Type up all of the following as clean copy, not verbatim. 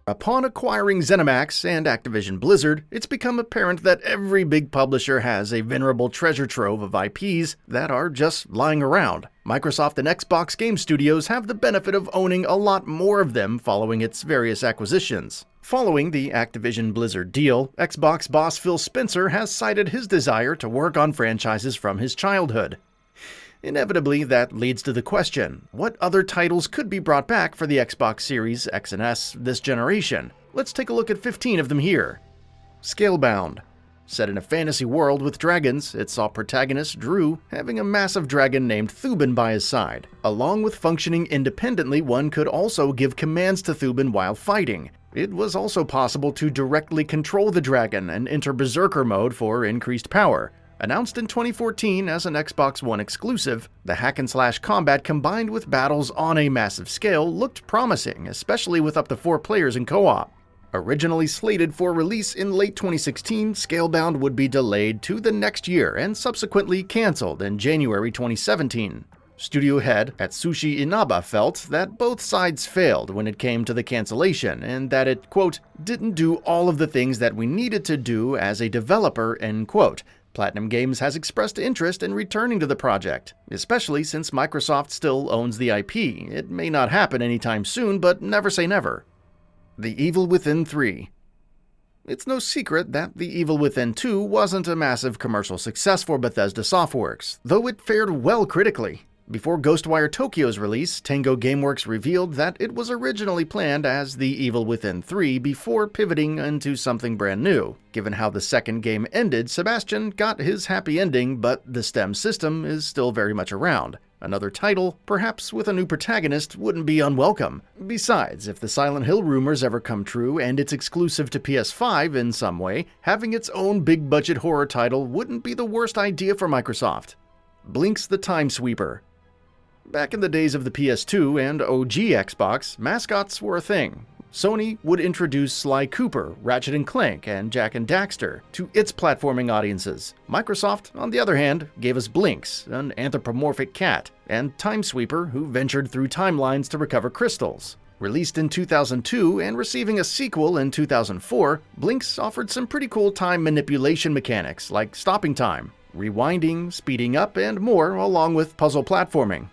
Upon acquiring Zenimax and Activision-Blizzard, it's become apparent that every big publisher has a venerable treasure trove of IPs that are just lying around. Microsoft and Xbox game studios have the benefit of owning a lot more of them following its various acquisitions. Following the Activision-Blizzard deal, Xbox boss Phil Spencer has cited his desire to work on franchises from his childhood. Inevitably, that leads to the question, what other titles could be brought back for the Xbox Series X and S this generation? Let's take a look at 15 of them here. SCALEBOUND. Set in a fantasy world with dragons, it saw protagonist Drew having a massive dragon named Thuban by his side. Along with functioning independently, one could also give commands to Thuban while fighting. It was also possible to directly control the dragon and enter Berserker mode for increased power. Announced in 2014 as an Xbox One exclusive, the hack-and-slash combat combined with battles on a massive scale looked promising, especially with up to 4 players in co-op. Originally slated for release in late 2016, SCALEBOUND would be delayed to the next year and subsequently cancelled in January 2017. Studio head Atsushi Inaba felt that both sides failed when it came to the cancellation and that it, quote, didn't do all of the things that we needed to do as a developer, end quote. Platinum Games has expressed interest in returning to the project, especially since Microsoft still owns the IP. It may not happen anytime soon, but never say never. The Evil Within 3. It's no secret that The Evil Within 2 wasn't a massive commercial success for Bethesda Softworks, though it fared well critically. Before Ghostwire Tokyo's release, Tango Gameworks revealed that it was originally planned as The Evil Within 3 before pivoting into something brand new. Given how the second game ended, Sebastian got his happy ending, but the STEM system is still very much around. Another title, perhaps with a new protagonist, wouldn't be unwelcome. Besides, if the Silent Hill rumors ever come true and it's exclusive to PS5 in some way, having its own big-budget horror title wouldn't be the worst idea for Microsoft. BLINX the Time Sweeper. Back in the days of the PS2 and OG Xbox, mascots were a thing. Sony would introduce Sly Cooper, Ratchet & Clank, and Jak and Daxter to its platforming audiences. Microsoft, on the other hand, gave us BLINX, an anthropomorphic cat, and Time Sweeper, who ventured through timelines to recover crystals. Released in 2002 and receiving a sequel in 2004, BLINX offered some pretty cool time manipulation mechanics like stopping time, rewinding, speeding up, and more, along with puzzle platforming.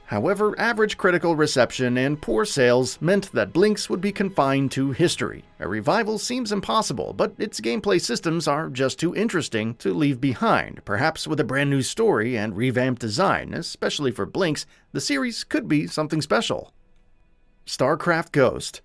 However, average critical reception and poor sales meant that BLINX would be confined to history. A revival seems impossible, but its gameplay systems are just too interesting to leave behind. Perhaps with a brand new story and revamped design, especially for BLINX, the series could be something special. StarCraft Ghost.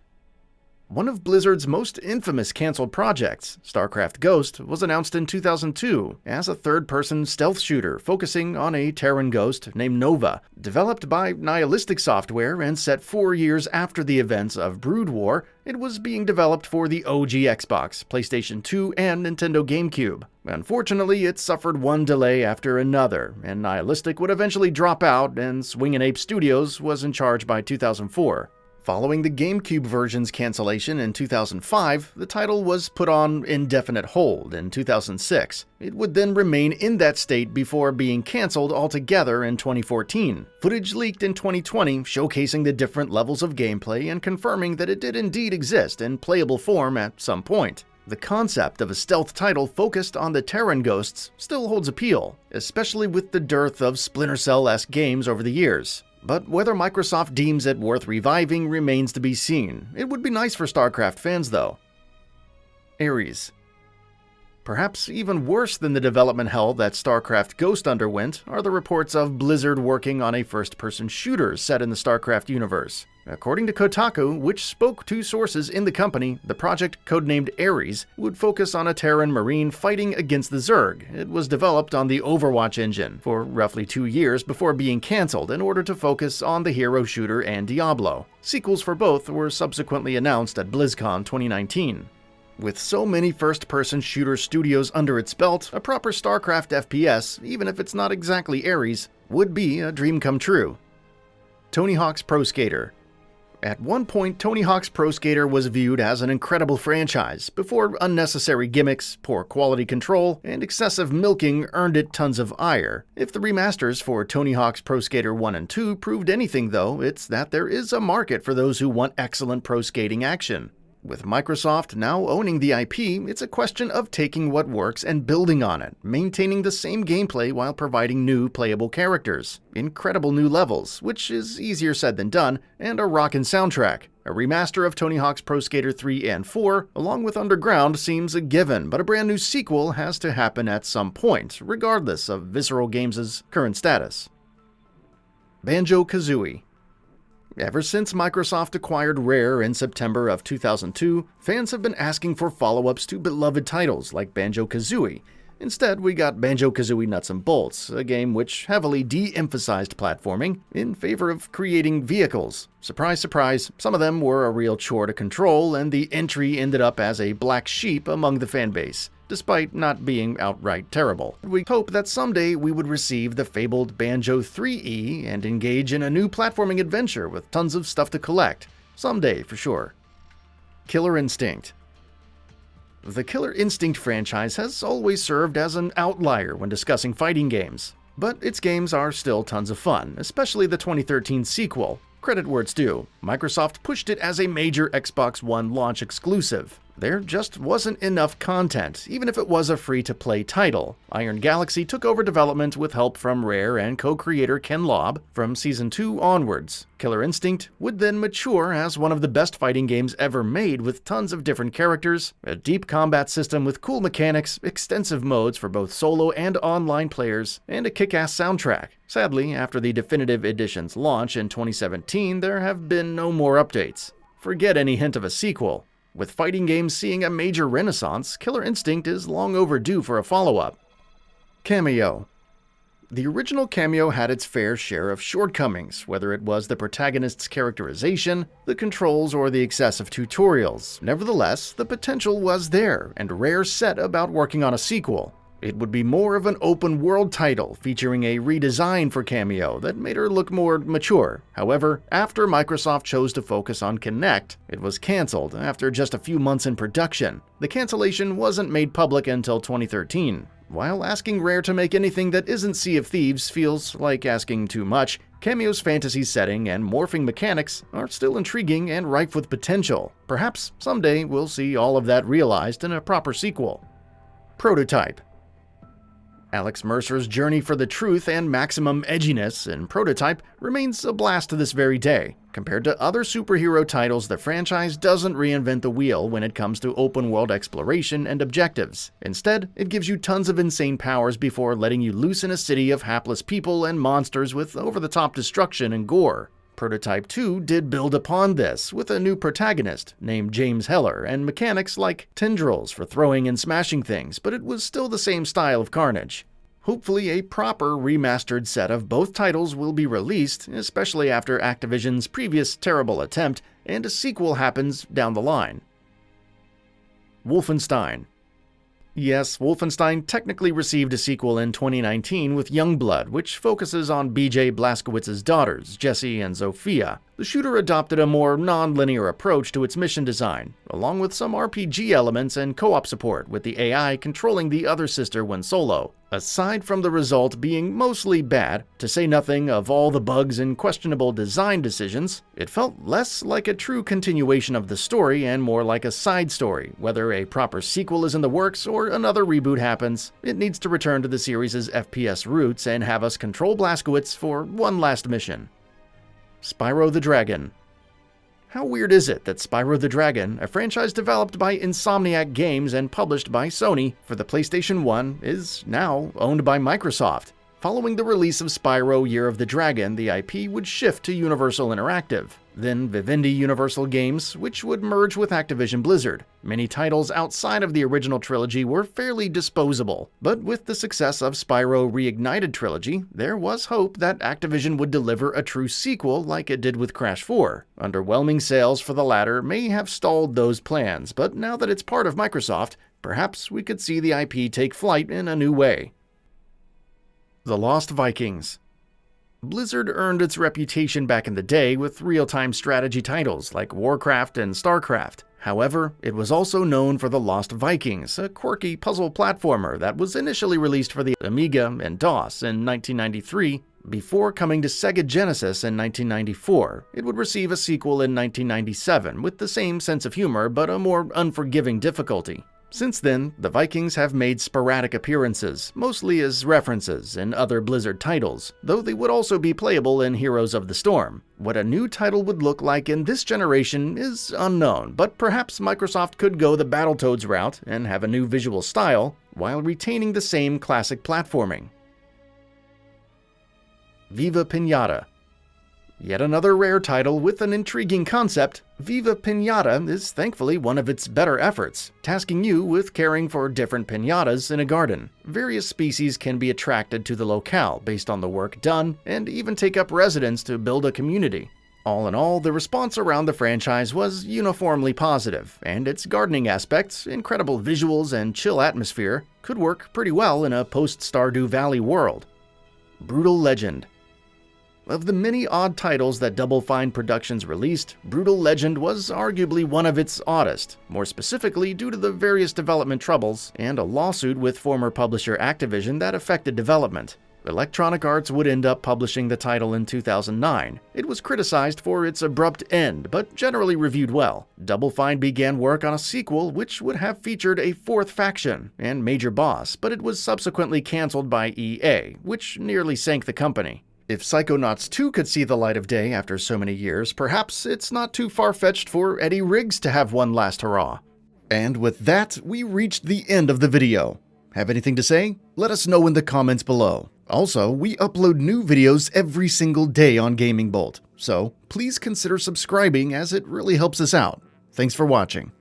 One of Blizzard's most infamous cancelled projects, StarCraft Ghost, was announced in 2002 as a third-person stealth shooter focusing on a Terran ghost named Nova. Developed by Nihilistic Software and set 4 years after the events of Brood War, it was being developed for the OG Xbox, PlayStation 2, and Nintendo GameCube. Unfortunately, it suffered one delay after another, and Nihilistic would eventually drop out, and Swingin' Ape Studios was in charge by 2004. Following the GameCube version's cancellation in 2005, the title was put on indefinite hold in 2006. It would then remain in that state before being cancelled altogether in 2014. Footage leaked in 2020 showcasing the different levels of gameplay and confirming that it did indeed exist in playable form at some point. The concept of a stealth title focused on the Terran ghosts still holds appeal, especially with the dearth of Splinter Cell-esque games over the years. But whether Microsoft deems it worth reviving remains to be seen. It would be nice for StarCraft fans, though. Ares. Perhaps even worse than the development hell that StarCraft Ghost underwent are the reports of Blizzard working on a first-person shooter set in the StarCraft universe. According to Kotaku, which spoke to sources in the company, the project, codenamed Ares, would focus on a Terran Marine fighting against the Zerg. It was developed on the Overwatch engine for roughly 2 years before being cancelled in order to focus on the hero shooter and Diablo. Sequels for both were subsequently announced at BlizzCon 2019. With so many first-person shooter studios under its belt, a proper StarCraft FPS, even if it's not exactly Ares, would be a dream come true. Tony Hawk's Pro Skater. At one point, Tony Hawk's Pro Skater was viewed as an incredible franchise, before unnecessary gimmicks, poor quality control, and excessive milking earned it tons of ire. If the remasters for Tony Hawk's Pro Skater 1 and 2 proved anything though, it's that there is a market for those who want excellent pro skating action. With Microsoft now owning the IP, it's a question of taking what works and building on it, maintaining the same gameplay while providing new playable characters, incredible new levels, which is easier said than done, and a rockin' soundtrack. A remaster of Tony Hawk's Pro Skater 3 and 4, along with Underground, seems a given, but a brand new sequel has to happen at some point, regardless of Visceral Games' current status. BANJO-KAZOOIE. Ever since Microsoft acquired Rare in September of 2002, fans have been asking for follow-ups to beloved titles like Banjo-Kazooie. Instead, we got Banjo-Kazooie Nuts and Bolts, a game which heavily de-emphasized platforming in favor of creating vehicles. Surprise, surprise, some of them were a real chore to control, and the entry ended up as a black sheep among the fanbase, despite not being outright terrible. We hope that someday we would receive the fabled Banjo 3E and engage in a new platforming adventure with tons of stuff to collect. Someday, for sure. Killer Instinct. The Killer Instinct franchise has always served as an outlier when discussing fighting games, but its games are still tons of fun, especially the 2013 sequel. Credit where it's due, Microsoft pushed it as a major Xbox One launch exclusive. There just wasn't enough content, even if it was a free-to-play title. Iron Galaxy took over development with help from Rare and co-creator Ken Lobb from Season 2 onwards. Killer Instinct would then mature as one of the best fighting games ever made, with tons of different characters, a deep combat system with cool mechanics, extensive modes for both solo and online players, and a kick-ass soundtrack. Sadly, after the definitive edition's launch in 2017, there have been no more updates. Forget any hint of a sequel. With fighting games seeing a major renaissance, Killer Instinct is long overdue for a follow-up. KAMEO. The original KAMEO had its fair share of shortcomings, whether it was the protagonist's characterization, the controls, or the excessive tutorials. Nevertheless, the potential was there, and Rare set about working on a sequel. It would be more of an open-world title, featuring a redesign for KAMEO that made her look more mature. However, after Microsoft chose to focus on Kinect, it was cancelled after just a few months in production. The cancellation wasn't made public until 2013. While asking Rare to make anything that isn't Sea of Thieves feels like asking too much, KAMEO's fantasy setting and morphing mechanics are still intriguing and ripe with potential. Perhaps someday we'll see all of that realized in a proper sequel. Prototype. Alex Mercer's journey for the truth and maximum edginess in Prototype remains a blast to this very day. Compared to other superhero titles, the franchise doesn't reinvent the wheel when it comes to open-world exploration and objectives. Instead, it gives you tons of insane powers before letting you loose in a city of hapless people and monsters with over-the-top destruction and gore. Prototype 2 did build upon this, with a new protagonist named James Heller and mechanics like tendrils for throwing and smashing things, but it was still the same style of carnage. Hopefully a proper remastered set of both titles will be released, especially after Activision's previous terrible attempt, and a sequel happens down the line. Wolfenstein. Yes, Wolfenstein technically received a sequel in 2019 with Youngblood, which focuses on BJ Blazkowicz's daughters, Jessie and Zofia. The shooter adopted a more non-linear approach to its mission design, along with some RPG elements and co-op support, with the AI controlling the other sister when solo. Aside from the result being mostly bad, to say nothing of all the bugs and questionable design decisions, it felt less like a true continuation of the story and more like a side story. Whether a proper sequel is in the works or another reboot happens, it needs to return to the series' FPS roots and have us control Blazkowicz for one last mission. Spyro the Dragon. How weird is it that Spyro the Dragon, a franchise developed by Insomniac Games and published by Sony for the PlayStation 1, is now owned by Microsoft? Following the release of Spyro Year of the Dragon, the IP would shift to Universal Interactive, then Vivendi Universal Games, which would merge with Activision-Blizzard. Many titles outside of the original trilogy were fairly disposable, but with the success of Spyro Reignited Trilogy, there was hope that Activision would deliver a true sequel like it did with Crash 4. Underwhelming sales for the latter may have stalled those plans, but now that it's part of Microsoft, perhaps we could see the IP take flight in a new way. The Lost Vikings. Blizzard earned its reputation back in the day with real-time strategy titles like Warcraft and STARCRAFT. However, it was also known for The Lost Vikings, a quirky puzzle platformer that was initially released for the Amiga and DOS in 1993, Before coming to Sega Genesis in 1994, it would receive a sequel in 1997 with the same sense of humor but a more unforgiving difficulty. Since then, the Vikings have made sporadic appearances, mostly as references in other Blizzard titles, though they would also be playable in Heroes of the Storm. What a new title would look like in this generation is unknown, but perhaps Microsoft could go the Battletoads route and have a new visual style, while retaining the same classic platforming. Viva Pinata. Yet another rare title with an intriguing concept, Viva Pinata is thankfully one of its better efforts, tasking you with caring for different pinatas in a garden. Various species can be attracted to the locale based on the work done, and even take up residence to build a community. All in all, the response around the franchise was uniformly positive, and its gardening aspects, incredible visuals, and chill atmosphere could work pretty well in a post-Stardew Valley world. Brutal Legend. Of the many odd titles that Double Fine Productions released, Brutal Legend was arguably one of its oddest, more specifically due to the various development troubles and a lawsuit with former publisher Activision that affected development. Electronic Arts would end up publishing the title in 2009. It was criticized for its abrupt end, but generally reviewed well. Double Fine began work on a sequel which would have featured a fourth faction and major boss, but it was subsequently cancelled by EA, which nearly sank the company. If Psychonauts 2 could see the light of day after so many years, perhaps it's not too far-fetched for Eddie Riggs to have one last hurrah. And with that, we reached the end of the video. Have anything to say? Let us know in the comments below. Also, we upload new videos every single day on Gaming Bolt, so please consider subscribing as it really helps us out. Thanks for watching.